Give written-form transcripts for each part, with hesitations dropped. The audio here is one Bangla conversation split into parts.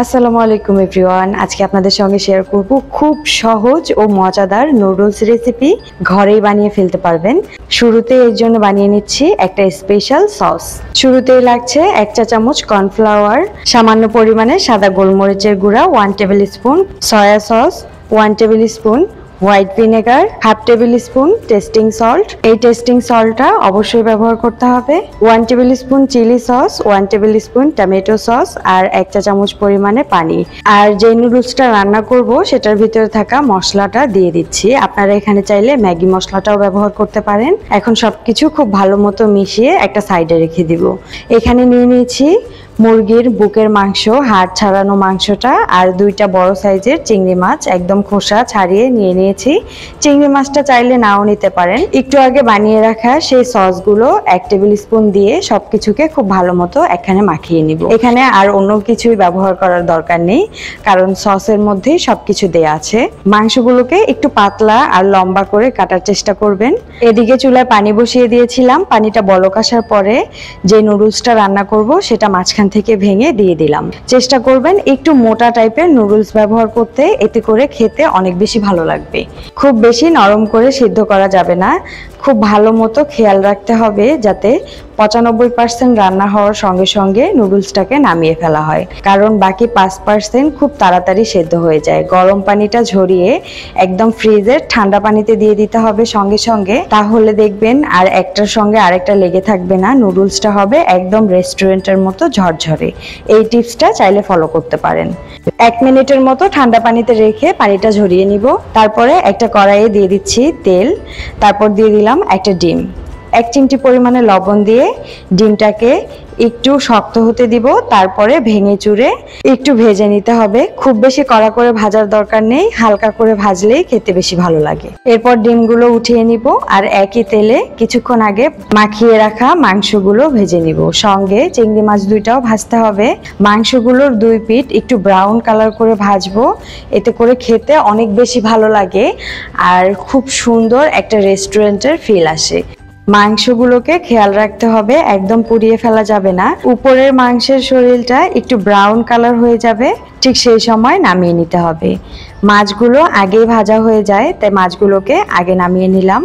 আসসালামু আলাইকুম এভরিওয়ান। আজকে আপনাদের সঙ্গে শেয়ার করব খুব সহজ ও মজাদার নুডলস রেসিপি। ঘরেই বানিয়ে ফেলতে পারবেন। শুরুতে এর জন্য বানিয়ে নিচ্ছি একটা স্পেশাল সস। শুরুতেই লাগছে 1 চা চামচ কর্নফ্লাওয়ার, সামান্য পরিমাণে সাদা গোলমরিচের গুঁড়া 1 tablespoon, soya sauce 1 tablespoon, white vinegar 1/2 tablespoon, tasting salt, এই টেস্টিং সল্টটা অবশ্যই ব্যবহার করতে হবে, 1 tablespoon chilli sauce, 1 tablespoon tomato sauce আর 1 চা চামচ পরিমাণে পানি। আর যে নুডলসটা রান্না করব সেটার ভিতরে থাকা মশলাটা দিয়ে দিচ্ছি। আপনারা এখানে চাইলে ম্যাগি মশলাটাও ব্যবহার করতে পারেন। এখন সবকিছু খুব ভালো মতো মিশিয়ে একটা সাইডে রেখে দিব। এখানে নিয়ে নিয়েছি মুরগির বুকের মাংস, হাড় ছাড়ানো মাংসটা, আর 2টা বড় সাইজের চিংড়ি মাছ একদম খোসা ছাড়িয়ে নিয়ে নিয়েছি। চিংড়ি মাছটা চাইলে নাও নিতে পারেন। একটু আগে বানিয়ে রাখা সেই সসগুলো 1 টেবিল স্পুন দিয়ে সবকিছুকে খুব ভালো মতো এখানে মাখিয়ে নিব। এখানে আর অন্য কিছুই ব্যবহার করার দরকার নেই, কারণ সসের মধ্যেই সবকিছু দেয়া আছে। মাংসগুলোকে একটু পাতলা আর লম্বা করে কাটার চেষ্টা করবেন। এদিকে চুলায় পানি বসিয়ে দিয়েছিলাম। পানিটা বলক আসার পরে যে নুডলসটা রান্না করব সেটা মাঝখান থেকে ভেঙে দিয়ে দিলাম। চেষ্টা করবেন একটু মোটা টাইপের নুডলস ব্যবহার করতে, এতে করে খেতে অনেক বেশি ভালো লাগবে। খুব বেশি নরম করে সিদ্ধ করা যাবে না। খুব ভালো মতো খেয়াল রাখতে হবে যাতে 95% রান্না হওয়ার সঙ্গে সঙ্গে নুডলসটাকে নামিয়ে ফেলা হয়, কারণ বাকি 5% খুব তাড়াতাড়ি সেদ্ধ হয়ে যায়। গরম পানিটা ঝরিয়ে একদম ফ্রিজের ঠান্ডা পানিতে দিয়ে দিতে হবে সঙ্গে সঙ্গে, তাহলে দেখবেন আর একটার সঙ্গে আরেকটা লেগে থাকবে না। নুডলসটা হবে একদম রেস্টুরেন্টের মতো ঝরঝরে। এই টিপসটা চাইলে ফলো করতে পারেন। 1 মিনিটের মতো ঠান্ডা পানিতে রেখে পানিটা ঝরিয়ে নিব। তারপরে একটা কড়াইয়ে দিয়ে দিচ্ছি তেল, তারপর দিয়ে দিলাম একটা ডিম। 1 চিমটি পরিমাণে লবণ দিয়ে ডিমটাকে একটু শক্ত হতে দিব, তারপরে ভেঙে চুরে একটু ভেজে নিতে হবে। খুব বেশি কড়া করে ভাজার দরকার নেই, হালকা করে ভাজলেই খেতে বেশি ভালো লাগে। এরপর ডিমগুলো উঠিয়ে নিব আর একই তেলে কিছুক্ষণ আগে মাখিয়ে রাখা মাংসগুলো ভেজে নিব। সঙ্গে চিংড়ি মাছ 2টাও ভাজতে হবে। মাংসগুলোর 2 পিঠ একটু ব্রাউন কালার করে ভাজবো, এতে করে খেতে অনেক বেশি ভালো লাগে আর খুব সুন্দর একটা রেস্টুরেন্টের ফিল আসে। মাংসগুলোকে খেয়াল রাখতে হবে একদম পুড়িয়ে ফেলা যাবে না। উপরের মাংসের শরীরটা একটু ব্রাউন কালার হয়ে যাবে, ঠিক সেই সময় নামিয়ে নিতে হবে। মাছগুলো আগেই ভাজা হয়ে যায়, তাই মাছগুলোকে আগে নামিয়ে নিলাম।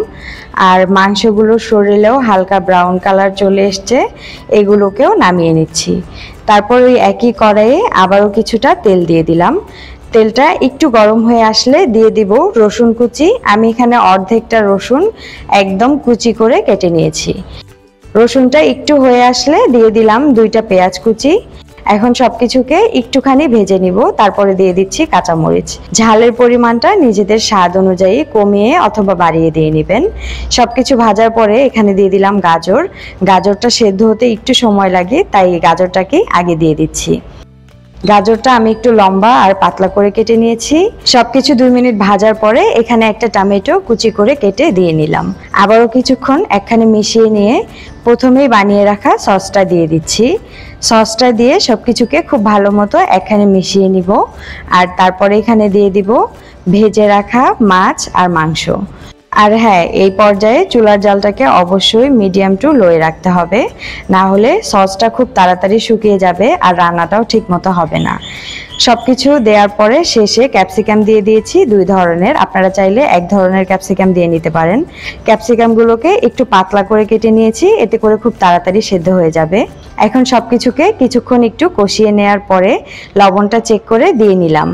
আর মাংসগুলোর শরীরেও হালকা ব্রাউন কালার চলে এসছে, এগুলোকেও নামিয়ে নিচ্ছি। তারপর ওই একই কড়াইয়ে আবারও কিছুটা তেল দিয়ে দিলাম। তেলটা একটু গরম হয়ে আসলে দিয়ে দিব রসুন কুচি। আমি এখানে অর্ধেকটা রসুন একদম কুচি করে কেটে নিয়েছি। রসুনটা একটু হয়ে আসলে দিয়ে দিলাম 2টা পেঁয়াজ কুচি। এখন সবকিছুকে একটুখানি ভেজে নিব, তারপরে দিয়ে দিচ্ছি কাঁচামরিচ। ঝালের পরিমাণটা নিজেদের স্বাদ অনুযায়ী কমিয়ে অথবা বাড়িয়ে দিয়ে নেবেন। সবকিছু ভাজার পরে এখানে দিয়ে দিলাম গাজর। গাজরটা সেদ্ধ হতে একটু সময় লাগে, তাই গাজরটাকে আগে দিয়ে দিচ্ছি। গাজরটা আমি একটু লম্বা আর পাতলা করে কেটে নিয়েছি। সবকিছু 2 মিনিট ভাজার পরে এখানে একটা টমেটো কুচি করে কেটে দিয়ে নিলাম। আবারও কিছুক্ষণ একখানে মিশিয়ে নিয়ে প্রথমেই বানিয়ে রাখা সসটা দিয়ে দিচ্ছি। সসটা দিয়ে সবকিছুকে খুব ভালো মতো একখানে মিশিয়ে নিব। আর তারপরে এখানে দিয়ে দিব ভেজে রাখা মাছ আর মাংস। আর হ্যাঁ, এই পর্যায়ে চুলার জালটাকে অবশ্যই মিডিয়াম টু লোয়ে রাখতে হবে, না হলে সসটা খুব তাড়াতাড়ি শুকিয়ে যাবে আর রান্নাটাও ঠিক মতো হবে না। সবকিছু দেওয়ার পরে শেষে ক্যাপসিকাম দিয়ে দিয়েছি 2 ধরনের। আপনারা চাইলে 1 ধরনের ক্যাপসিকাম দিয়ে নিতে পারেন। ক্যাপসিকামগুলোকে একটু পাতলা করে কেটে নিয়েছি, এতে করে খুব তাড়াতাড়ি সেদ্ধ হয়ে যাবে। এখন সবকিছুকে কিছুক্ষণ একটু কষিয়ে নেওয়ার পরে লবণটা চেক করে দিয়ে নিলাম।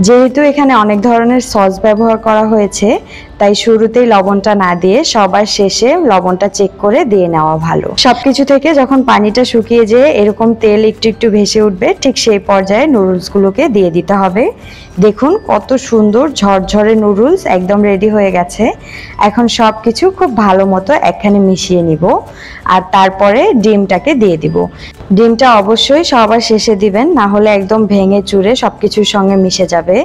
যেহেতু এখানে অনেক ধরনের সস ব্যবহার করা হয়েছে, তাই শুরুতেই লবণটা না দিয়ে সবার শেষে লবণটা চেক করে দিয়ে নেওয়া ভালো। সবকিছু থেকে যখন পানিটা শুকিয়ে যেয়ে এরকম তেল একটু একটু ভেসে উঠবে, ঠিক সেই পর্যায়ে নুডলসগুলোকে দিয়ে দিতে হবে। দেখুন কত সুন্দর ঝরঝরে নুডলস একদম রেডি হয়ে গেছে। এখন সবকিছু খুব ভালো মতো একখানে মিশিয়ে নিব আর তারপরে ডিমটাকে দিয়ে দিব। ডিমটা অবশ্যই সবার শেষে দিবেন, না হলে একদম ভেঙে চুরে সবকিছুর সঙ্গে মিশে যাবে,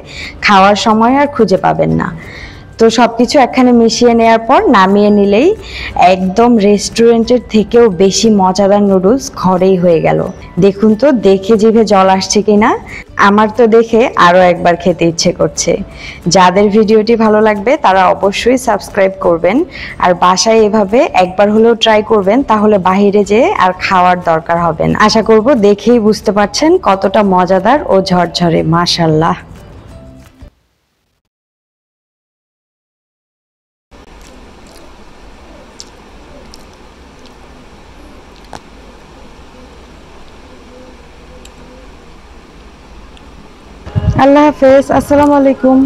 খাওয়ার সময় আর খুঁজে পাবেন না। তো সবকিছু একখানে মিশিয়ে নেওয়ার পর নামিয়ে নিলেই একদম রেস্টুরেন্টের থেকেও বেশি মজাদার নুডলস ঘরেই হয়ে গেল। দেখুন তো, দেখে জিভে জল আসছে কিনা। আমার তো দেখে আরো একবার খেতে ইচ্ছে করছে। যাদের ভিডিওটি ভালো লাগবে তারা অবশ্যই সাবস্ক্রাইব করবেন আর বাসায় এভাবে একবার হলেও ট্রাই করবেন, তাহলে বাইরে যেয়ে আর খাওয়ার দরকার হবে না। আশা করব দেখেই বুঝতে পারছেন কতটা মজাদার ও ঝরঝরে। মাশাআল্লাহ। আল্লাহ হাফেজ, আসসালামু আলাইকুম।